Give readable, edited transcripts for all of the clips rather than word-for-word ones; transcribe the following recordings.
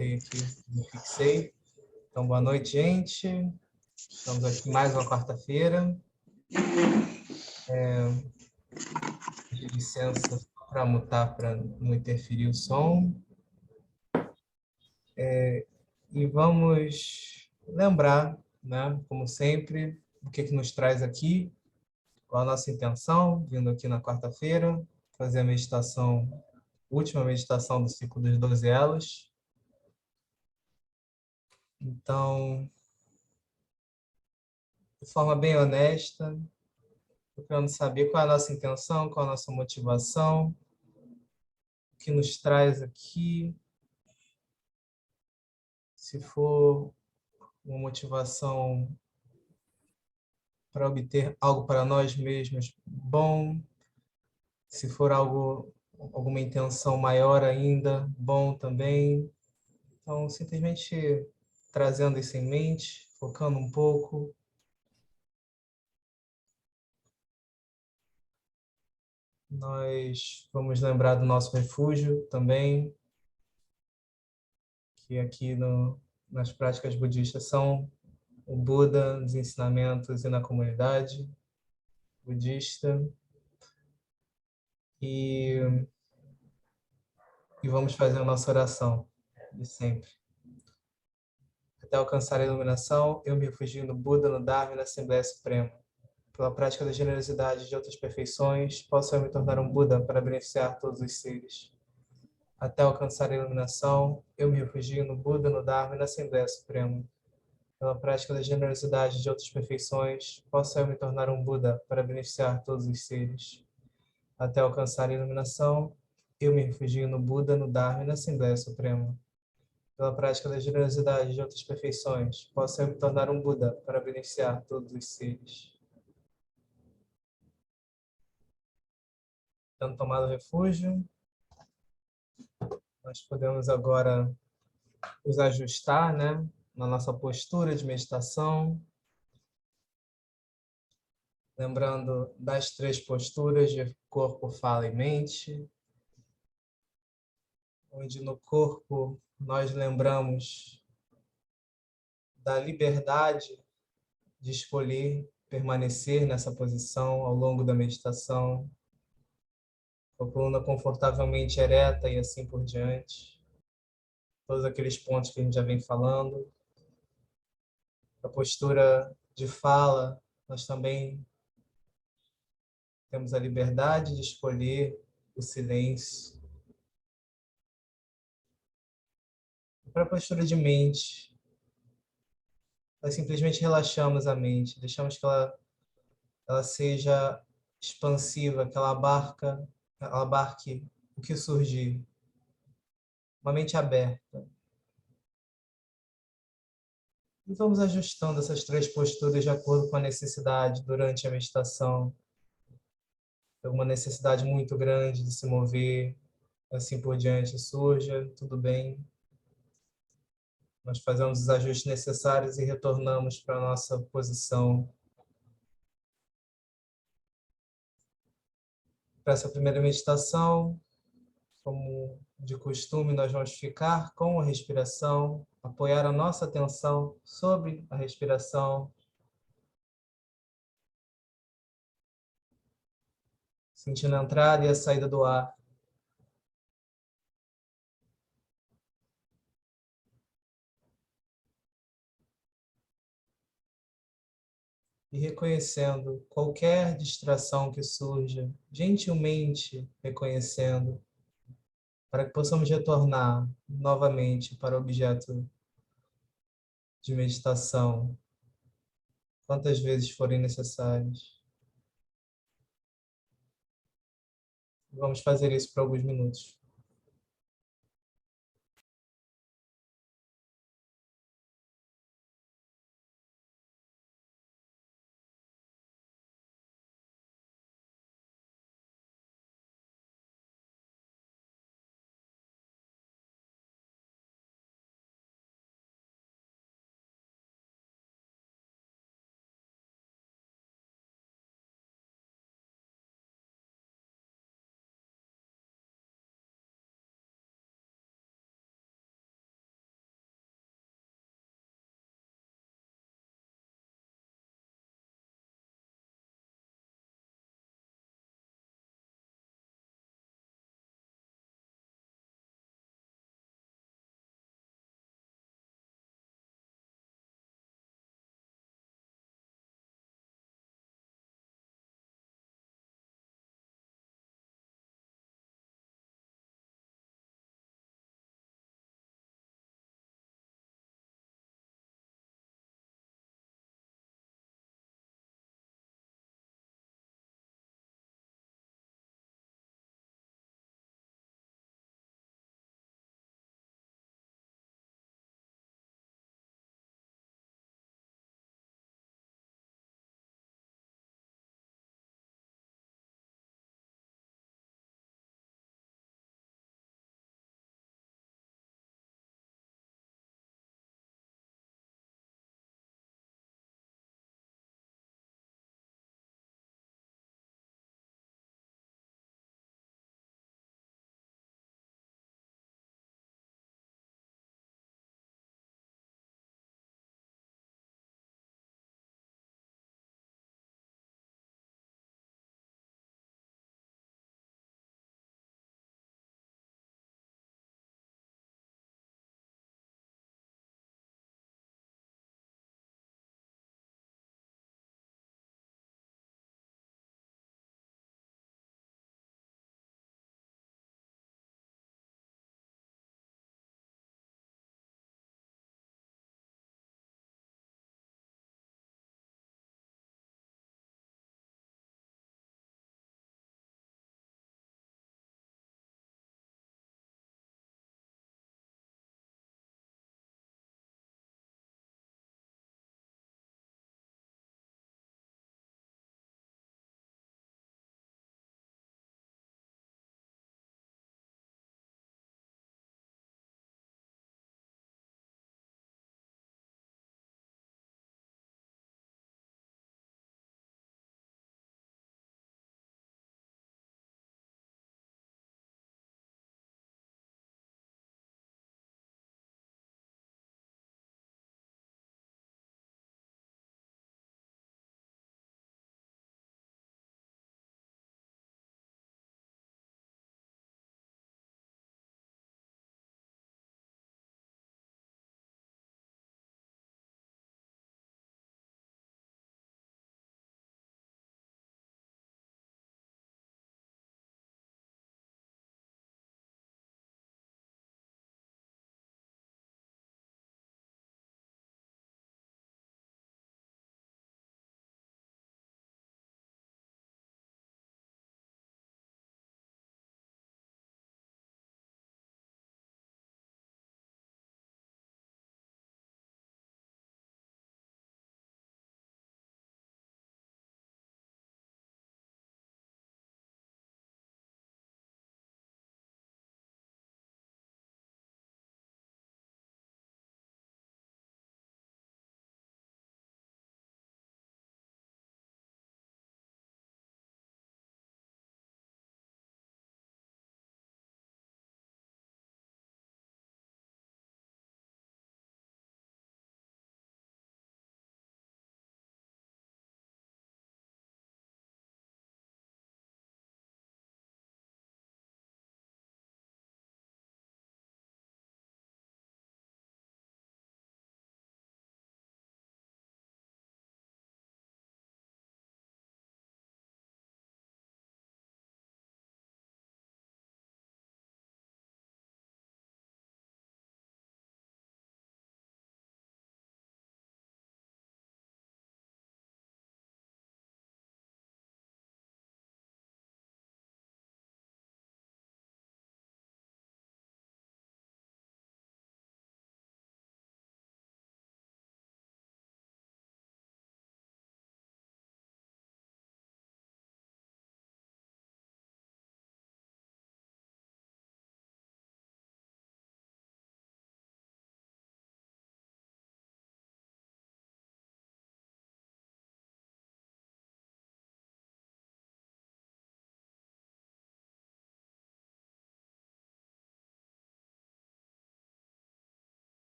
botei aqui, me fixei. Então, boa noite, gente. Estamos aqui mais uma quarta-feira. De licença para mutar, para não interferir o som. E vamos lembrar, né, como sempre, o que nos traz aqui, qual a nossa intenção, vindo aqui na quarta-feira, fazer a meditação, última meditação do ciclo dos 12 elos. Então, de forma bem honesta, procurando saber qual é a nossa intenção, qual é a nossa motivação, o que nos traz aqui. Se for uma motivação para obter algo para nós mesmos bom, se for algo, alguma intenção maior ainda, bom também. Então, simplesmente trazendo isso em mente, focando um pouco. Nós vamos lembrar do nosso refúgio também, que aqui nas práticas budistas são o Buda, os ensinamentos e na comunidade budista. E vamos fazer a nossa oração de sempre. Até alcançar a iluminação, eu me refugio no Buda, no Dharma e na Assembleia Suprema. Pela prática da generosidade e de outras perfeições, posso eu me tornar um Buda para beneficiar todos os seres. Até alcançar a iluminação, eu me refugio no Buda, no Dharma e na Assembleia Suprema. Pela prática da generosidade e de outras perfeições, posso eu me tornar um Buda para beneficiar todos os seres. Até alcançar a iluminação, eu me refugio no Buda, no Dharma e na Assembleia Suprema. Pela prática da generosidade e de outras perfeições, posso eu me tornar um Buda para beneficiar todos os seres. Tendo tomado refúgio, nós podemos agora nos ajustar, né, na nossa postura de meditação, lembrando das 3 posturas de corpo, fala e mente, onde no corpo nós lembramos da liberdade de escolher permanecer nessa posição ao longo da meditação, com a coluna confortavelmente ereta e assim por diante. Todos aqueles pontos que a gente já vem falando. A postura de fala, nós também temos a liberdade de escolher o silêncio. Para a postura de mente, nós simplesmente relaxamos a mente, deixamos que ela seja expansiva, que ela abarque o que surgir. Uma mente aberta. E vamos ajustando essas 3 posturas de acordo com a necessidade durante a meditação. Alguma necessidade muito grande de se mover, assim por diante, surja, tudo bem. Nós fazemos os ajustes necessários e retornamos para a nossa posição. Para essa primeira meditação, como de costume, nós vamos ficar com a respiração, apoiar a nossa atenção sobre a respiração, sentindo a entrada e a saída do ar. E reconhecendo qualquer distração que surja, gentilmente reconhecendo, para que possamos retornar novamente para o objeto de meditação, quantas vezes forem necessárias. Vamos fazer isso por alguns minutos.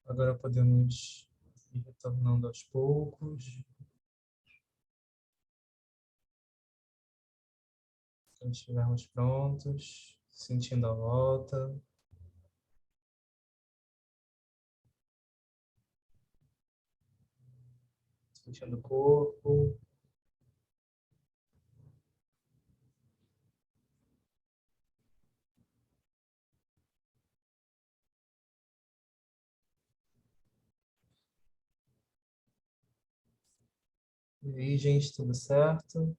Agora podemos ir retornando aos poucos. Quando estivermos prontos, sentindo a volta. Sentindo o corpo. E aí, gente, tudo certo?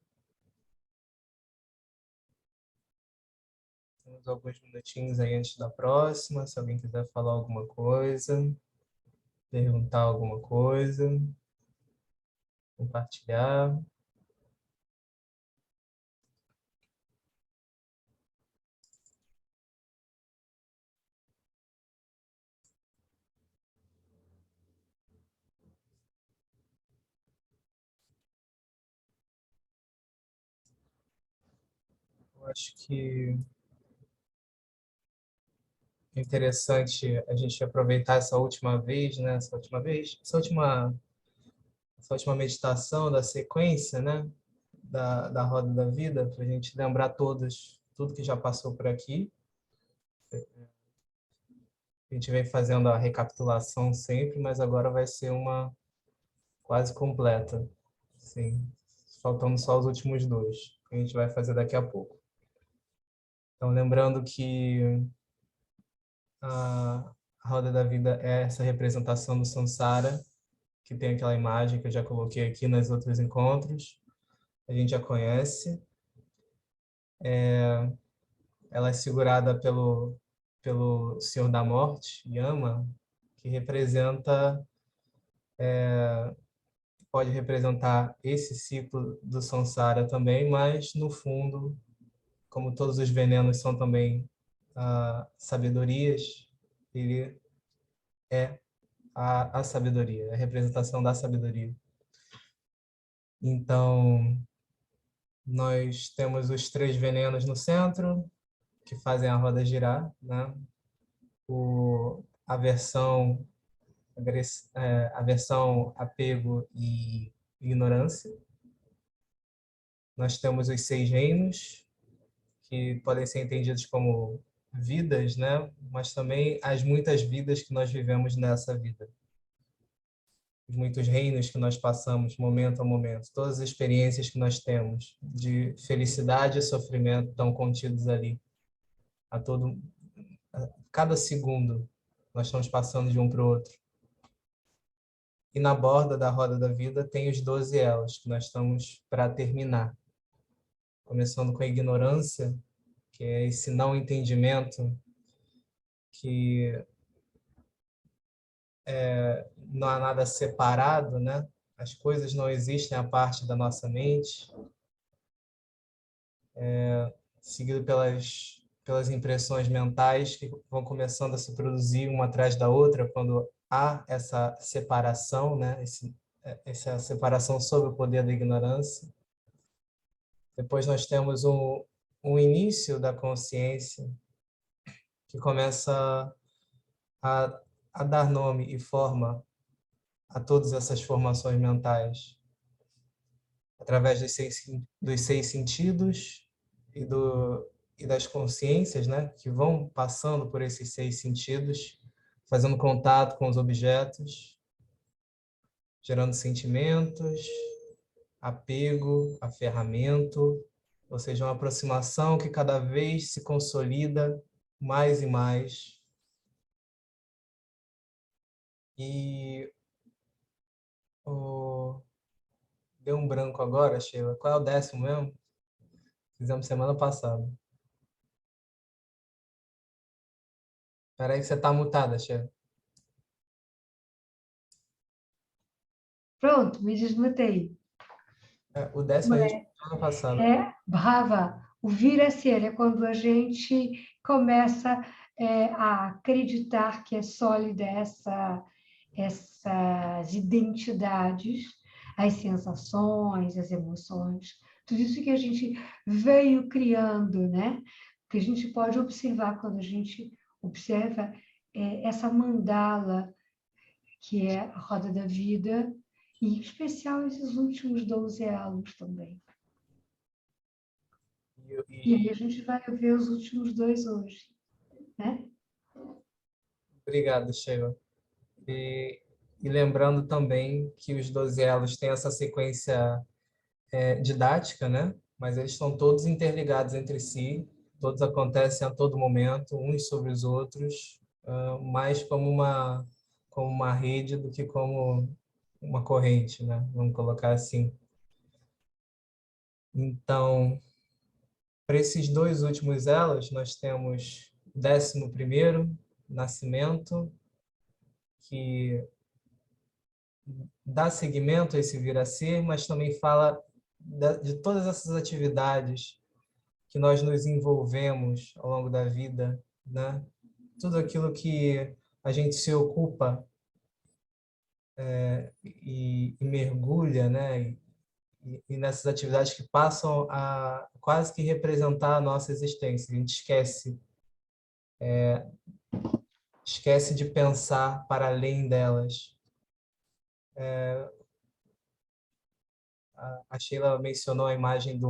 Temos alguns minutinhos aí antes da próxima, se alguém quiser falar alguma coisa, perguntar alguma coisa, compartilhar. Eu acho que é interessante a gente aproveitar essa última vez, né? Essa última meditação da sequência, né? Da roda da vida, para a gente lembrar tudo que já passou por aqui. A gente vem fazendo a recapitulação sempre, mas agora vai ser uma quase completa. Sim, faltando só os últimos dois, que a gente vai fazer daqui a pouco. Então, lembrando que a roda da vida é essa representação do samsara, que tem aquela imagem que eu já coloquei aqui nos outros encontros. A gente já conhece. Ela é segurada pelo Senhor da Morte, Yama, que pode representar esse ciclo do samsara também, mas no fundo, como todos os venenos são também sabedorias, ele é a sabedoria, a representação da sabedoria. Então, nós temos os três venenos no centro, que fazem a roda girar, né? Aversão, aversão, apego e ignorância. Nós temos os seis reinos, que podem ser entendidos como vidas, né? Mas também as muitas vidas que nós vivemos nessa vida. Os muitos reinos que nós passamos, momento a momento. Todas as experiências que nós temos de felicidade e sofrimento estão contidos ali. A cada segundo, nós estamos passando de um para o outro. E na borda da roda da vida tem os 12 elos, que nós estamos para terminar. Começando com a ignorância, que é esse não entendimento, que não há nada separado, né? As coisas não existem à parte da nossa mente, seguido pelas impressões mentais que vão começando a se produzir uma atrás da outra quando há essa separação, né? Essa separação sob o poder da ignorância. Depois nós temos um início da consciência que começa a, a dar nome e forma a todas essas formações mentais, através dos seis sentidos e, e das consciências, né, que vão passando por esses seis sentidos, fazendo contato com os objetos, gerando sentimentos, apego, aferramento, ou seja, uma aproximação que cada vez se consolida mais e mais. E oh, deu um branco agora, Sheila. Qual é o 10º mesmo? Fizemos semana passada. Espera aí que você está mutada, Sheila. Pronto, me desmutei. O 10º a gente fez semana passada. Bhava, o vir a ser é quando a gente começa a acreditar que é sólida essas identidades, as sensações, as emoções, tudo isso que a gente veio criando, né? Que a gente pode observar quando a gente observa essa mandala que é a roda da vida, e em especial esses últimos 12 elos também. E aí a gente vai ver os últimos dois hoje, né? Obrigado, Sheila. E, e lembrando também que os 12 elos têm essa sequência didática, né? Mas eles estão todos interligados entre si, todos acontecem a todo momento, uns sobre os outros, mais como uma rede do que como uma corrente, né? Vamos colocar assim. Então, para esses dois últimos elos, nós temos o 11º, nascimento, que dá seguimento a esse vir a ser, mas também fala de todas essas atividades que nós nos envolvemos ao longo da vida, né? Tudo aquilo que a gente se ocupa e mergulha, né? E nessas atividades que passam a quase que representar a nossa existência. A gente esquece de pensar para além delas. A Sheila mencionou a imagem de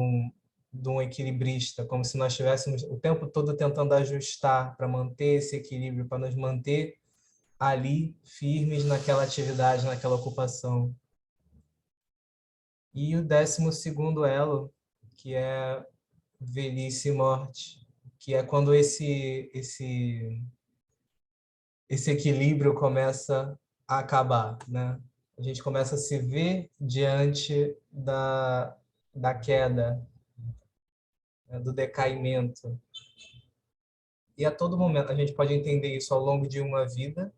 um equilibrista, como se nós estivéssemos o tempo todo tentando ajustar para manter esse equilíbrio, para nos manter ali firmes naquela atividade, naquela ocupação. E o 12º elo, que é velhice e morte, que é quando esse equilíbrio começa a acabar, né? A gente começa a se ver diante da queda, né? Do decaimento. E a todo momento a gente pode entender isso ao longo de uma vida,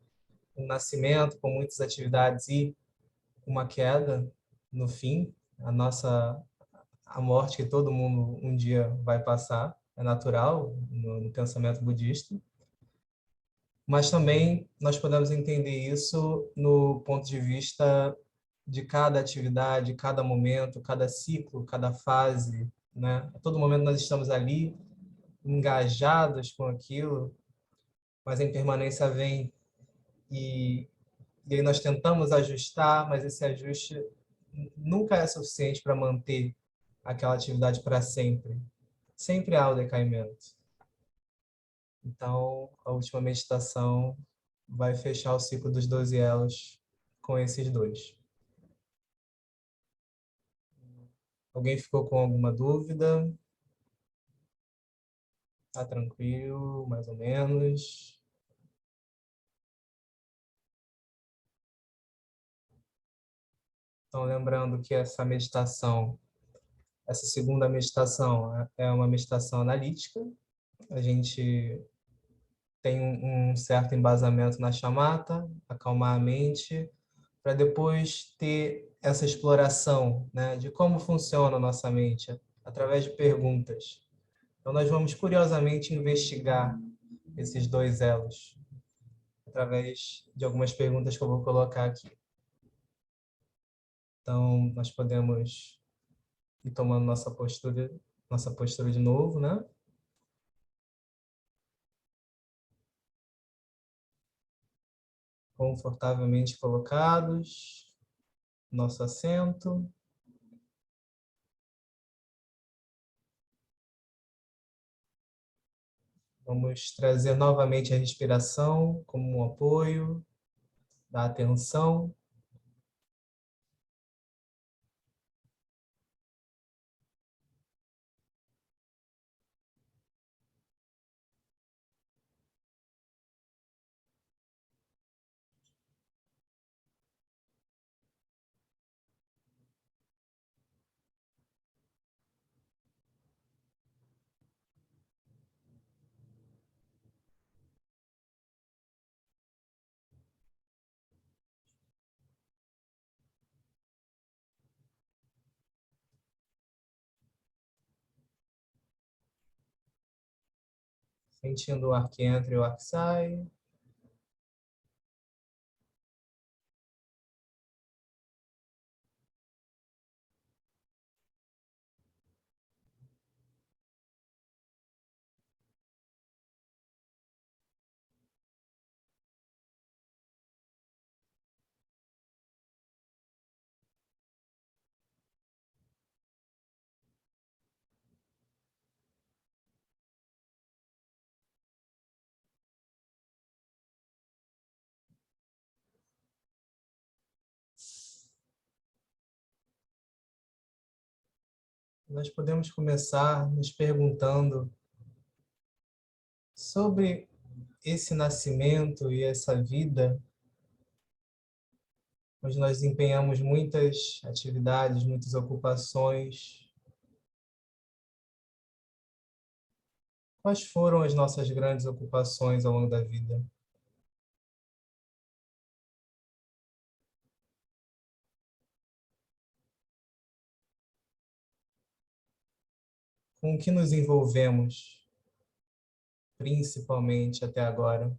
um nascimento com muitas atividades e uma queda no fim, a morte que todo mundo um dia vai passar, é natural no pensamento budista, mas também nós podemos entender isso no ponto de vista de cada atividade, cada momento, cada ciclo, cada fase, né? A todo momento nós estamos ali engajados com aquilo, mas a impermanência vem e, e aí nós tentamos ajustar, mas esse ajuste nunca é suficiente para manter aquela atividade para sempre. Sempre há o decaimento. Então, a última meditação vai fechar o ciclo dos 12 elos com esses dois. Alguém ficou com alguma dúvida? Tá tranquilo, mais ou menos. Então, lembrando que essa segunda meditação é uma meditação analítica. A gente tem um certo embasamento na chamata, acalmar a mente, para depois ter essa exploração, né, de como funciona a nossa mente, através de perguntas. Então, nós vamos curiosamente investigar esses dois elos, através de algumas perguntas que eu vou colocar aqui. Então, nós podemos ir tomando nossa postura de novo, né? Confortavelmente colocados, nosso assento. Vamos trazer novamente a respiração como um apoio da atenção. Sentindo o ar que entra e o ar que sai. nós podemos começar nos perguntando sobre esse nascimento e essa vida, onde nós empenhamos muitas atividades, muitas ocupações. Quais foram as nossas grandes ocupações ao longo da vida? Com o que nos envolvemos, principalmente até agora?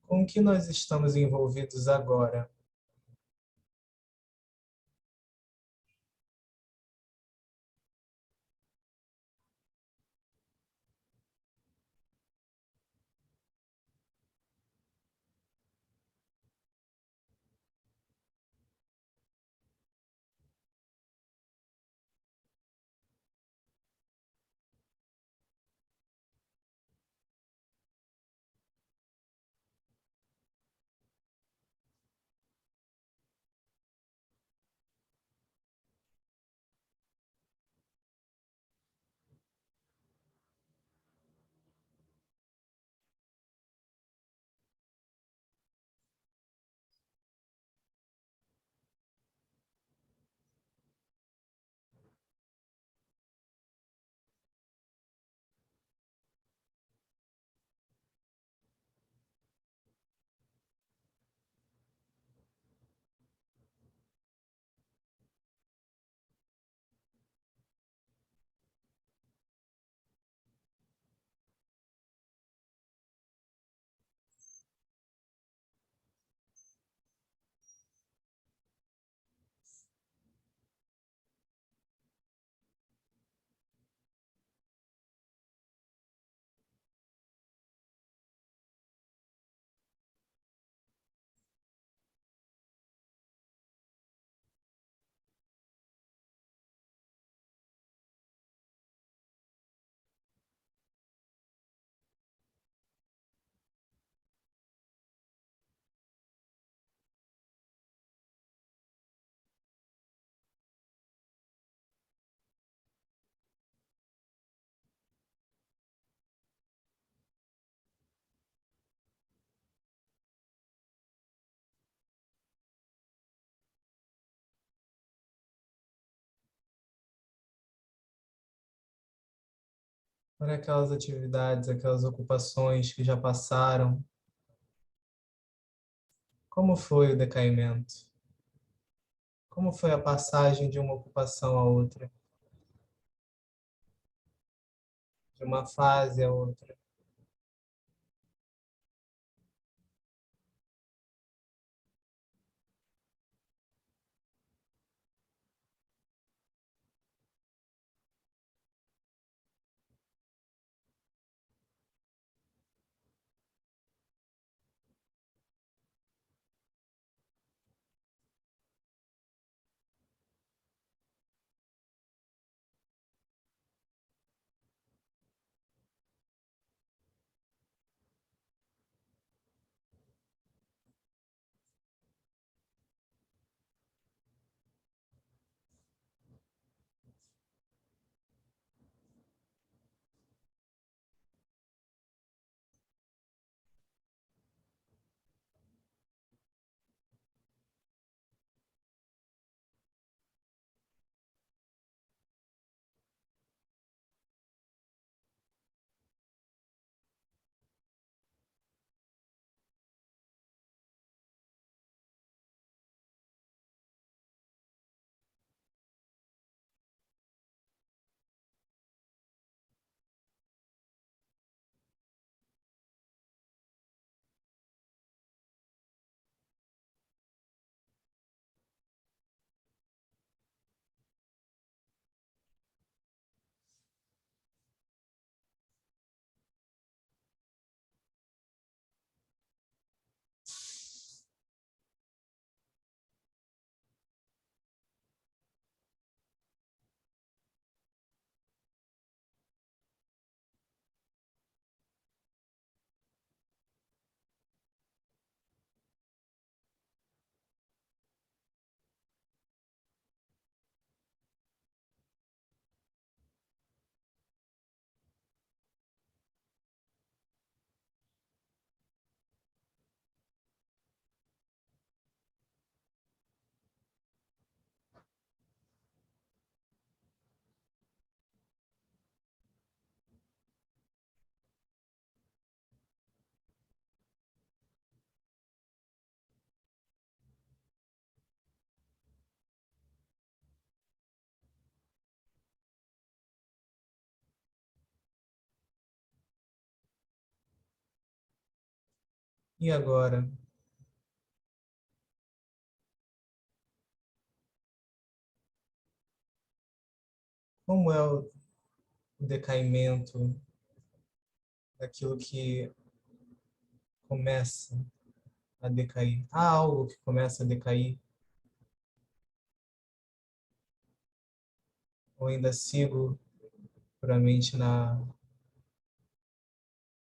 Com o que nós estamos envolvidos agora? para aquelas atividades, aquelas ocupações que já passaram. Como foi o decaimento? Como foi a passagem de uma ocupação a outra, de uma fase a outra? E agora? Como é o decaimento daquilo que começa a decair? Há algo que começa a decair? Ou ainda sigo puramente na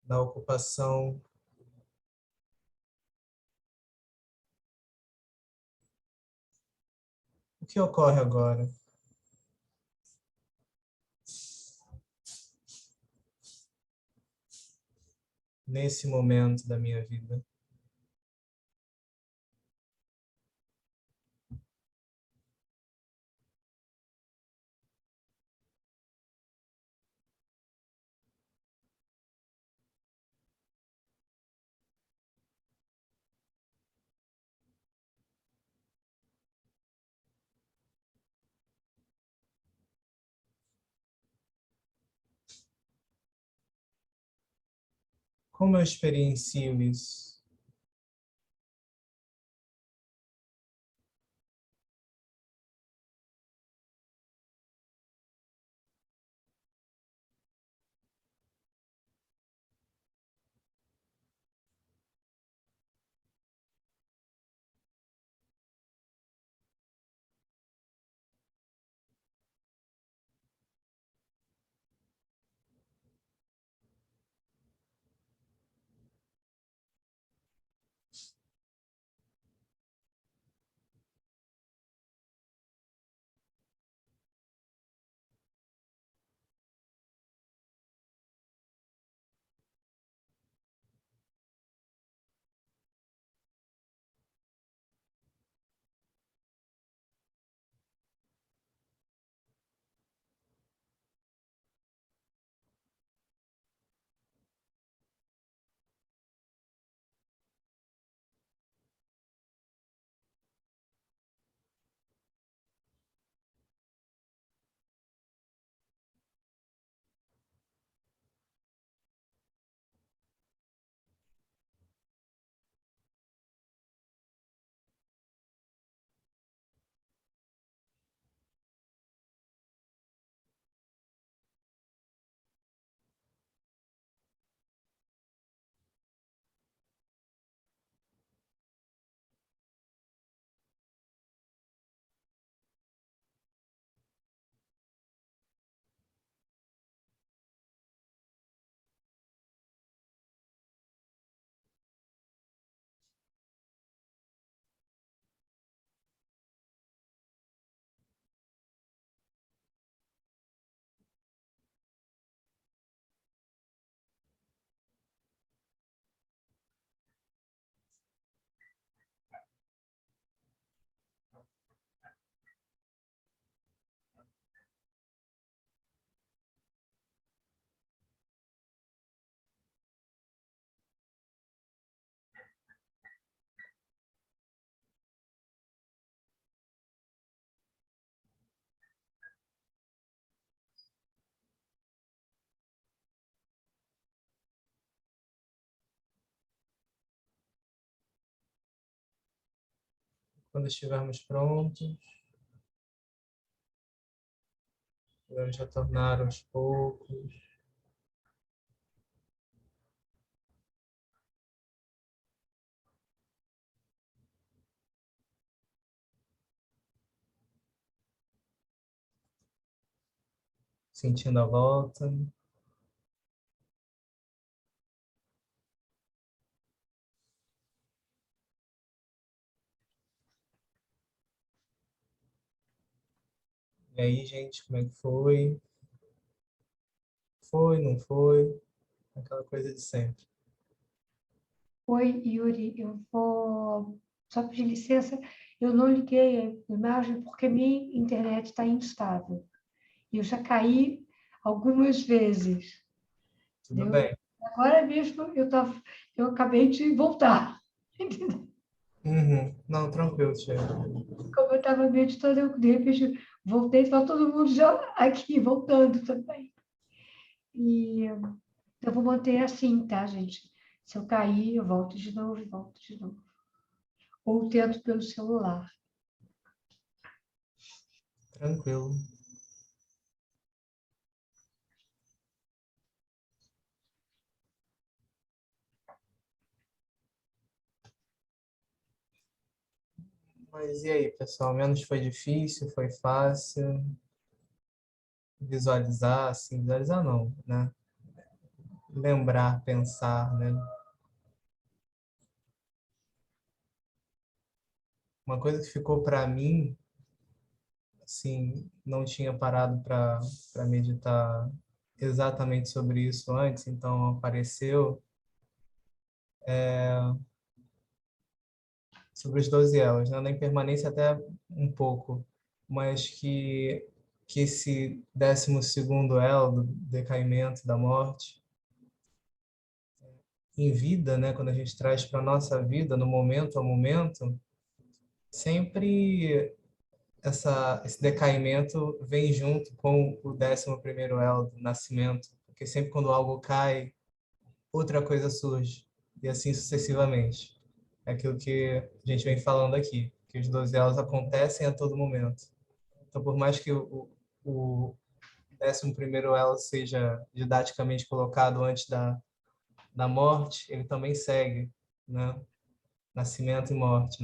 ocupação? O que ocorre agora, nesse momento da minha vida? Como eu experiencio isso? Quando estivermos prontos, vamos retornar aos poucos. Sentindo a volta. E aí, gente, como é que foi? Foi, não foi? Aquela coisa de sempre. Oi, Yuri, eu vou só pedir licença. Eu não liguei a imagem porque minha internet está instável. Eu já caí algumas vezes. Tudo Entendeu? bem. Agora mesmo eu acabei de voltar. Uhum. Não, tranquilo, Tia. Como eu estava meditando, eu de repente voltei, estava todo mundo já aqui, voltando também. E eu vou manter assim, tá, gente? Se eu cair, eu volto de novo, volto de novo. Ou tento pelo celular. Tranquilo. Mas e aí, pessoal? Menos foi difícil, foi fácil visualizar, assim, visualizar não, né? Lembrar, pensar, né? Uma coisa que ficou para mim, assim, não tinha parado para meditar exatamente sobre isso antes, então apareceu sobre os 12 elos, né? Na impermanência até um pouco, mas que esse 12º elo do decaimento, da morte, em vida, né, quando a gente traz para a nossa vida, no momento a momento, sempre esse decaimento vem junto com o 11º elo do nascimento, porque sempre quando algo cai, outra coisa surge, e assim sucessivamente. É aquilo que a gente vem falando aqui, que os 12 elos acontecem a todo momento. Então, por mais que o 11º elo seja didaticamente colocado antes da morte, ele também segue, né? Nascimento e morte,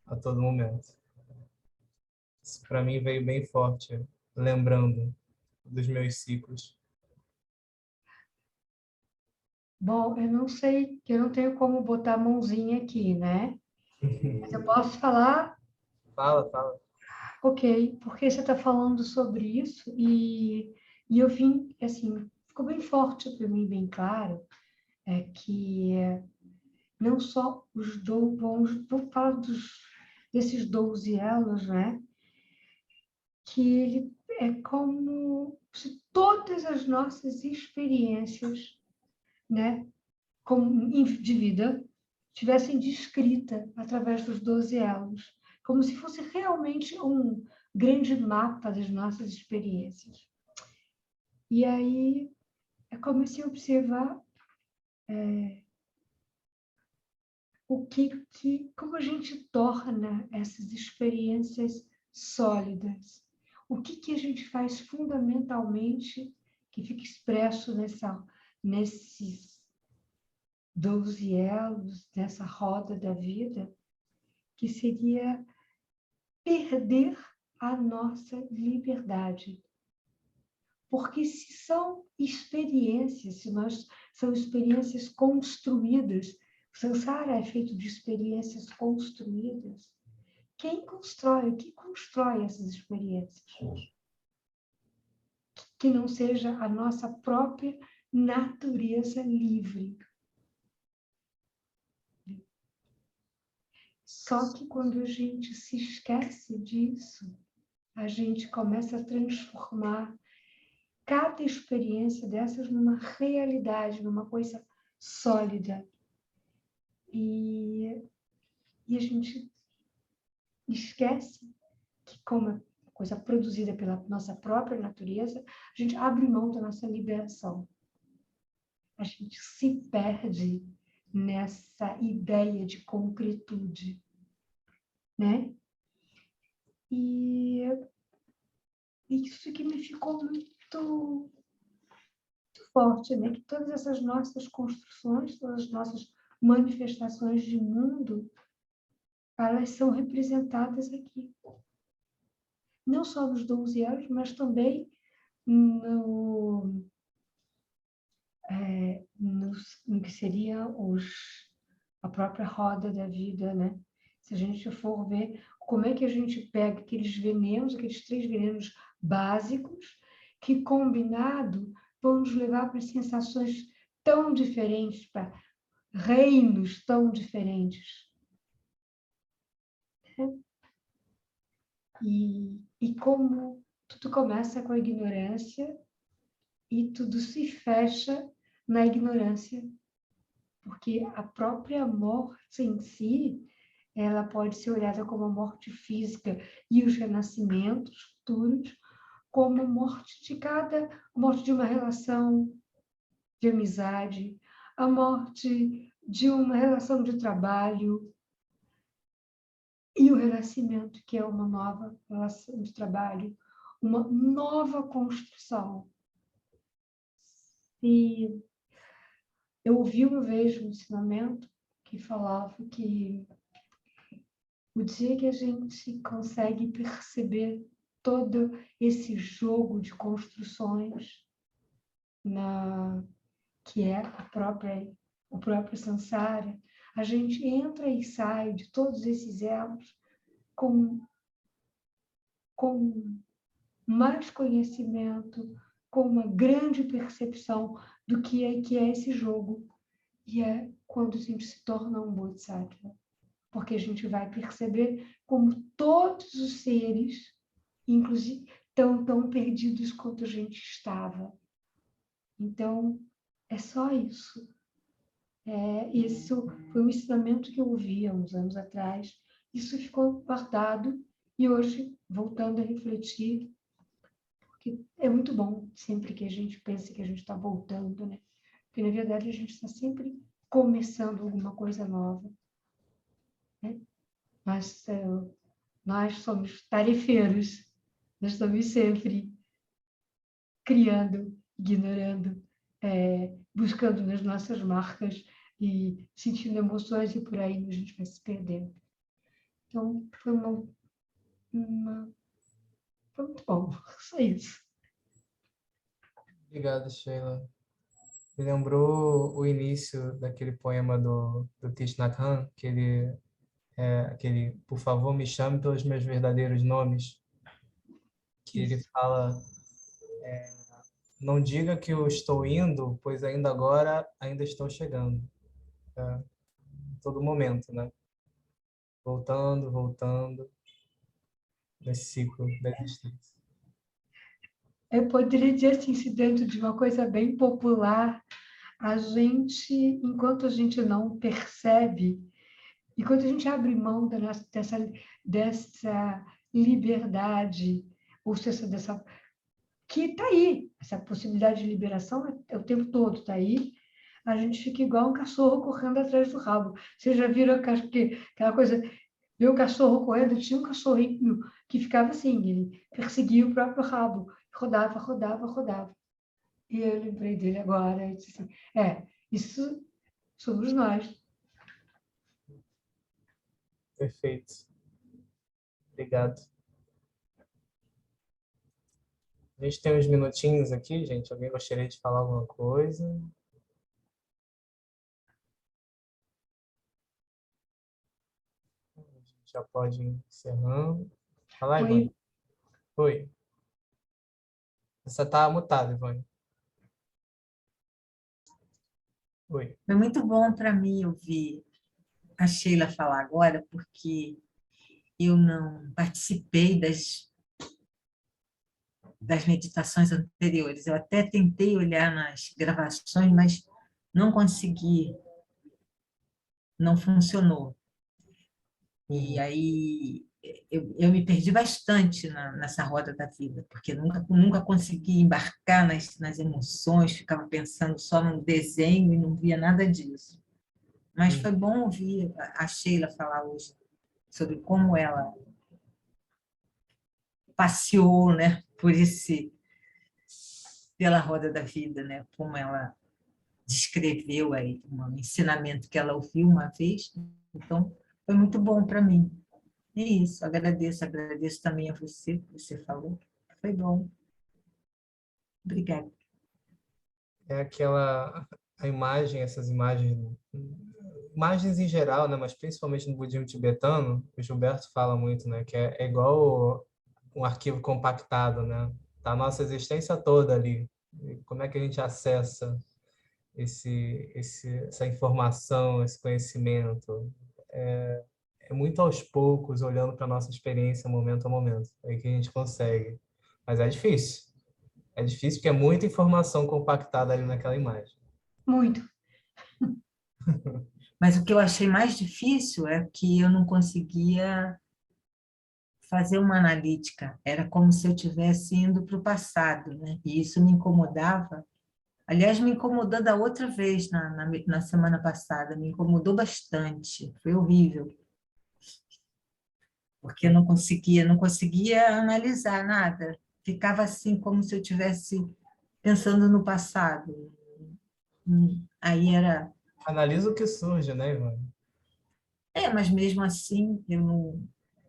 a todo momento. Isso para mim veio bem forte, lembrando dos meus ciclos. Bom, eu não sei, eu não tenho como botar a mãozinha aqui, né? Mas eu posso falar, Fala, fala. ok, porque você está falando sobre isso e eu vim, assim, ficou bem forte para mim, bem claro, é que não só os dons, vou falar desses 12 elos, né? Que ele é como se todas as nossas experiências, né? Como de vida, tivessem descrita através dos 12 elos, como se fosse realmente um grande mapa das nossas experiências. E aí eu comecei a observar como a gente torna essas experiências sólidas. O que a gente faz fundamentalmente que fica expresso nesses 12 elos, nessa roda da vida, que seria perder a nossa liberdade. Porque se são experiências, são experiências construídas, o samsara é feito de experiências construídas. Quem constrói? O que constrói essas experiências? Que não seja a nossa própria natureza livre. Só que quando a gente se esquece disso, a gente começa a transformar cada experiência dessas numa realidade, numa coisa sólida. E a gente esquece que, como é coisa produzida pela nossa própria natureza, a gente abre mão da nossa liberação. A gente se perde nessa ideia de concretude. né? E isso que me ficou muito forte, né? Que todas essas nossas construções, todas as nossas manifestações de mundo, elas são representadas aqui. Não só nos 12 anos, mas também no, no que seria a própria roda da vida, né? Se a gente for ver como é que a gente pega aqueles venenos, aqueles 3 venenos básicos, que combinado vão nos levar para sensações tão diferentes, para reinos tão diferentes. E como tudo começa com a ignorância e tudo se fecha na ignorância, porque a própria morte em si, ela pode ser olhada como a morte física e os renascimentos futuros como a morte de uma relação de amizade, a morte de uma relação de trabalho e o renascimento, que é uma nova relação de trabalho, uma nova construção. E eu ouvi uma vez um ensinamento que falava que o dia que a gente consegue perceber todo esse jogo de construções que é o próprio samsara, a gente entra e sai de todos esses elos com mais conhecimento, com uma grande percepção do que é esse jogo. E é quando a gente se torna um bodhisattva. Porque a gente vai perceber como todos os seres, inclusive, estão tão perdidos quanto a gente estava. Então, é só isso. Isso foi um ensinamento que eu ouvi há uns anos atrás. Isso ficou guardado e hoje, voltando a refletir, porque é muito bom sempre que a gente pensa que a gente está voltando, né? Porque, na verdade, a gente está sempre começando alguma coisa nova, né? Mas nós somos tarefeiros, nós estamos sempre criando, ignorando, buscando nas nossas marcas e sentindo emoções e por aí a gente vai se perdendo. Então, foi muito bom, só isso. Obrigado, Sheila. Me lembrou o início daquele poema do Thich Nhat Hanh, aquele Por favor, me chame pelos meus verdadeiros nomes, que ele Isso. fala: não diga que eu estou indo, pois ainda agora ainda estou chegando. É, todo momento, né? Voltando, voltando, nesse ciclo da existência. Eu poderia dizer assim, se dentro de uma coisa bem popular, a gente, enquanto a gente não percebe, enquanto a gente abre mão dessa liberdade, ou seja, que está aí, essa possibilidade de liberação é o tempo todo, está aí, a gente fica igual um cachorro correndo atrás do rabo. Vocês já viram aquela coisa, viu o cachorro correndo? Tinha um cachorrinho que ficava assim, ele perseguia o próprio rabo, rodava, rodava, rodava. E eu lembrei dele agora, e disse assim, isso somos nós. Perfeito. Obrigado. A gente tem uns minutinhos aqui, gente. Alguém gostaria de falar alguma coisa? A gente já pode ir encerrando. Fala, Ivone. Oi, Oi. Você está mutada, Ivone. Oi. Foi muito bom para mim ouvir a Sheila falar agora, porque eu não participei das meditações anteriores. Eu até tentei olhar nas gravações, mas não consegui, não funcionou. E aí eu me perdi bastante nessa roda da vida, porque nunca consegui embarcar nas emoções, ficava pensando só no desenho e não via nada disso. Mas foi bom ouvir a Sheila falar hoje sobre como ela passeou, né, pela roda da vida, né, como ela descreveu aí um ensinamento que ela ouviu uma vez. Então, foi muito bom para mim. É isso, agradeço também a você, que você falou. Foi bom. Obrigada. É aquela a imagem, essas imagens em geral, né, mas principalmente no budismo tibetano, o Gilberto fala muito, né, que é igual um arquivo compactado, né? Tá a nossa existência toda ali. E como é que a gente acessa essa informação, esse conhecimento? É muito aos poucos, olhando para a nossa experiência, momento a momento, é que a gente consegue. Mas é difícil. É difícil porque é muita informação compactada ali naquela imagem. Muito. Mas o que eu achei mais difícil é que eu não conseguia fazer uma analítica. Era como se eu estivesse indo para o passado, né? E isso me incomodava. Aliás, me incomodou da outra vez, na semana passada. Me incomodou bastante. Foi horrível. Porque eu não conseguia analisar nada. Ficava assim, como se eu estivesse pensando no passado. Aí era... Analisa o que surge, né, Ivan? Mas mesmo assim, eu não...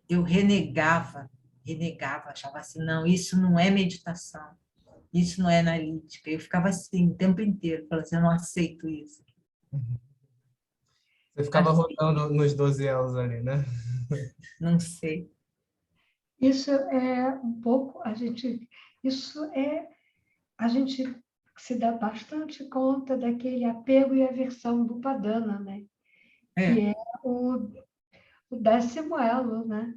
Eu renegava, achava assim, não, isso não é meditação. Isso não é analítica. Eu ficava assim o tempo inteiro, falando assim, eu não aceito isso. Você ficava Assim, rodando nos 12 elos ali, né? não sei. Isso é um pouco, isso é, a gente se dá bastante conta daquele apego e aversão do Padana, né? Que É, é o, o 10º elo, né?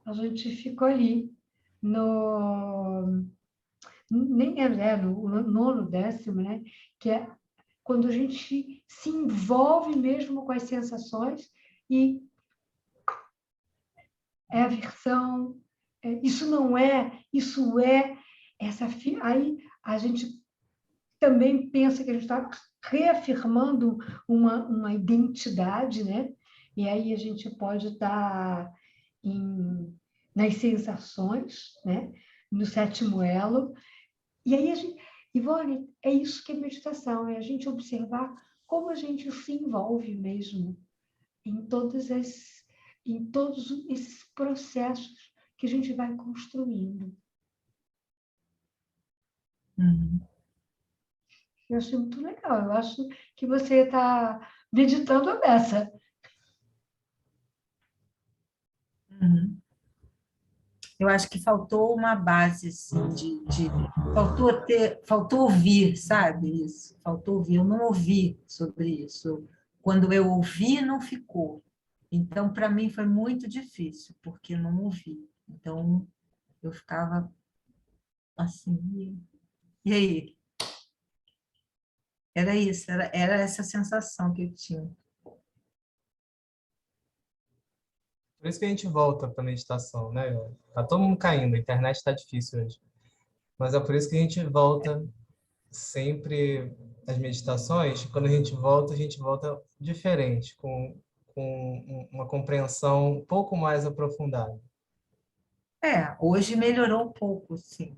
A gente ficou ali no, nem é, no 9º, 10º, né? Que é quando a gente se envolve mesmo com as sensações e é aversão, isso não é, isso é, aí a gente também pensa que a gente está reafirmando uma identidade, né? E aí a gente pode estar nas sensações, né? No 7º elo. E aí a gente, Ivone, é isso que é meditação, é a gente observar como a gente se envolve mesmo em em todos esses processos que a gente vai construindo. uhum, Eu achei muito legal. Eu acho que você está meditando a beça. uhum. Eu acho que faltou uma base, assim, faltou ouvir, sabe, isso? Faltou ouvir, eu não ouvi sobre isso. Quando eu ouvi, não ficou. Então, para mim, foi muito difícil, porque eu não ouvi. Então, eu ficava assim, e aí? Era isso, era essa sensação que eu tinha. Por isso que a gente volta para a meditação, né? Tá todo mundo caindo, a internet está difícil hoje. Mas é por isso que a gente volta sempre às meditações. Quando a gente volta diferente, com uma compreensão um pouco mais aprofundada. Hoje melhorou um pouco, sim.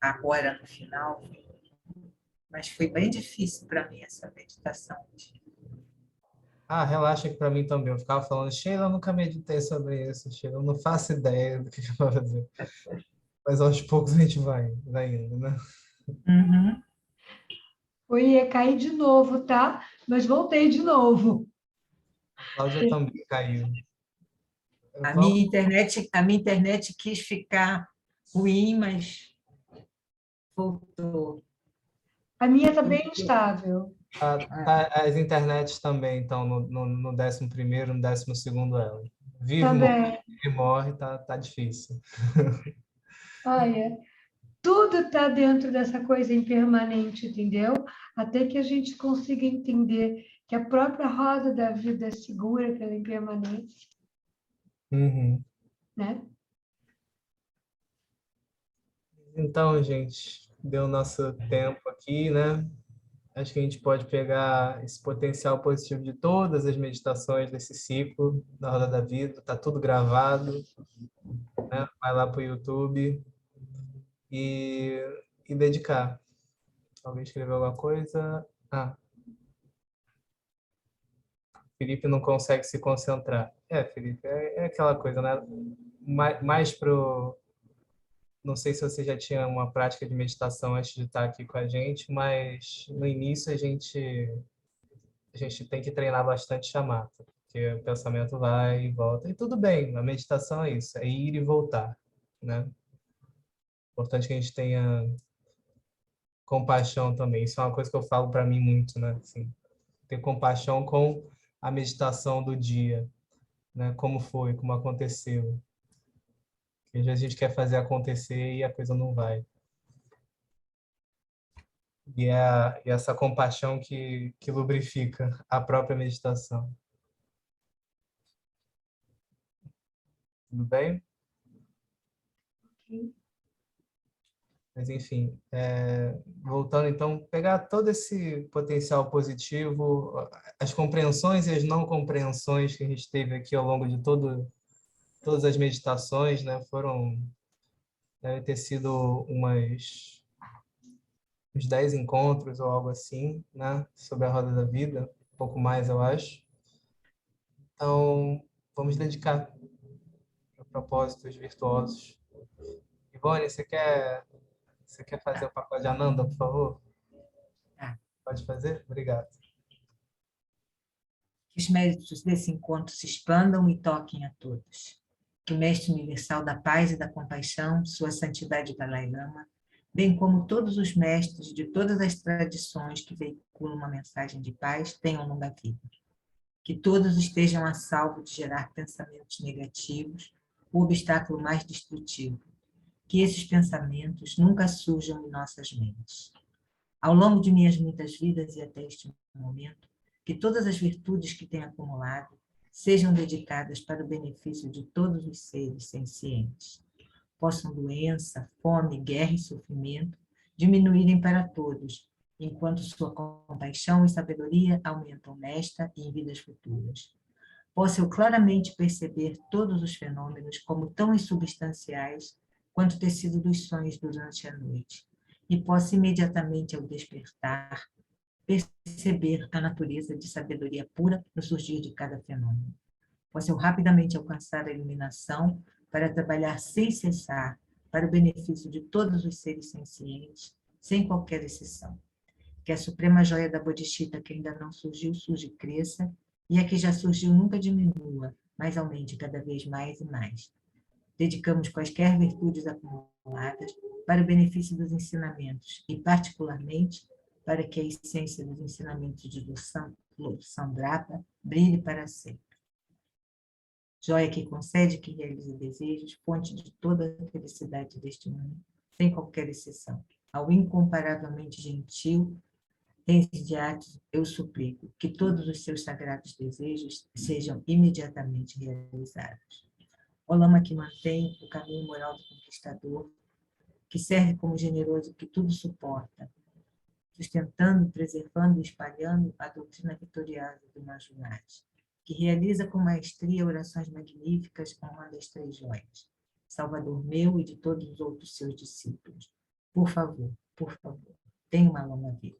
Agora, no final, mas foi bem difícil para mim essa meditação. Ah, relaxa que para mim também. Eu ficava falando, Sheila, eu nunca meditei sobre isso, Sheila, eu não faço ideia do que eu vou fazer. Mas aos poucos a gente vai indo, né? Uhum. Eu ia cair de novo, tá? Mas voltei de novo. A Cláudia também caiu. A Vamos, minha internet quis ficar ruim, mas voltou. A minha está bem instável. as internets também estão no 11º, no 12º elo. Também. Vive, morre, tá difícil. Olha, tudo está dentro dessa coisa impermanente, entendeu? Até que a gente consiga entender que a própria roda da vida é segura pela impermanência, Uhum. né? Então, gente, deu nosso tempo aqui, né? acho que a gente pode pegar esse potencial positivo de todas as meditações desse ciclo da Roda da Vida, tá tudo gravado, né? Vai lá para o YouTube e, e dedicar. Alguém escreveu alguma coisa? Ah, Felipe não consegue se concentrar. Felipe, é aquela coisa, né? Mais pro... Não sei se você já tinha uma prática de meditação antes de estar aqui com a gente, mas no início a gente tem que treinar bastante chamata, porque o pensamento vai e volta. E tudo bem, a meditação é isso, é ir e voltar, né? Importante que a gente tenha compaixão também. Isso é uma coisa que eu falo para mim muito, né? Assim, ter compaixão com a meditação do dia, né? Como foi, como aconteceu. Porque às vezes a gente quer fazer acontecer e a coisa não vai. E essa compaixão que lubrifica a própria meditação. Tudo bem? Ok. Mas, enfim, voltando então, pegar todo esse potencial positivo, as compreensões e as não compreensões que a gente teve aqui ao longo de todas as meditações, né, deve ter sido uns 10 encontros ou algo assim, né, sobre a roda da vida, um pouco mais, eu acho. Então, vamos dedicar a propósitos virtuosos. Ivone, você quer fazer o papel de Ananda, por favor? Tá? Pode fazer? Obrigado. Que os méritos desse encontro se expandam e toquem a todos. Que o Mestre Universal da Paz e da Compaixão, Sua Santidade Dalai Lama, bem como todos os mestres de todas as tradições que veiculam uma mensagem de paz, tenham longa vida. Que todos estejam a salvo de gerar pensamentos negativos, o obstáculo mais destrutivo. Que esses pensamentos nunca surjam em nossas mentes. Ao longo de minhas muitas vidas e até este momento, que todas as virtudes que tenho acumulado sejam dedicadas para o benefício de todos os seres sencientes. Possam doença, fome, guerra e sofrimento diminuírem para todos, enquanto sua compaixão e sabedoria aumentam nesta e em vidas futuras. Posso eu claramente perceber todos os fenômenos como tão insubstanciais quanto o tecido dos sonhos durante a noite, e posso imediatamente ao despertar perceber a natureza de sabedoria pura no surgir de cada fenômeno. Posso eu rapidamente alcançar a iluminação para trabalhar sem cessar para o benefício de todos os seres sencientes, sem qualquer exceção. Que a suprema joia da Bodhisattva que ainda não surgiu, surge e cresça, e a que já surgiu nunca diminua, mas aumente cada vez mais e mais. Dedicamos quaisquer virtudes acumuladas para o benefício dos ensinamentos, e particularmente para que a essência dos ensinamentos de Losamdrapa brilhe para sempre. Joia que concede, que realiza desejos, fonte de toda a felicidade deste mundo, sem qualquer exceção. Ao incomparavelmente gentil Tensidiatos, eu suplico que todos os seus sagrados desejos sejam imediatamente realizados. O lama que mantém o caminho moral do conquistador, que serve como generoso que tudo suporta, sustentando, preservando e espalhando a doutrina vitoriosa do Majunati, que realiza com maestria orações magníficas honrando as três joias. Salvador meu e de todos os outros seus discípulos. Por favor, tenha uma longa vida.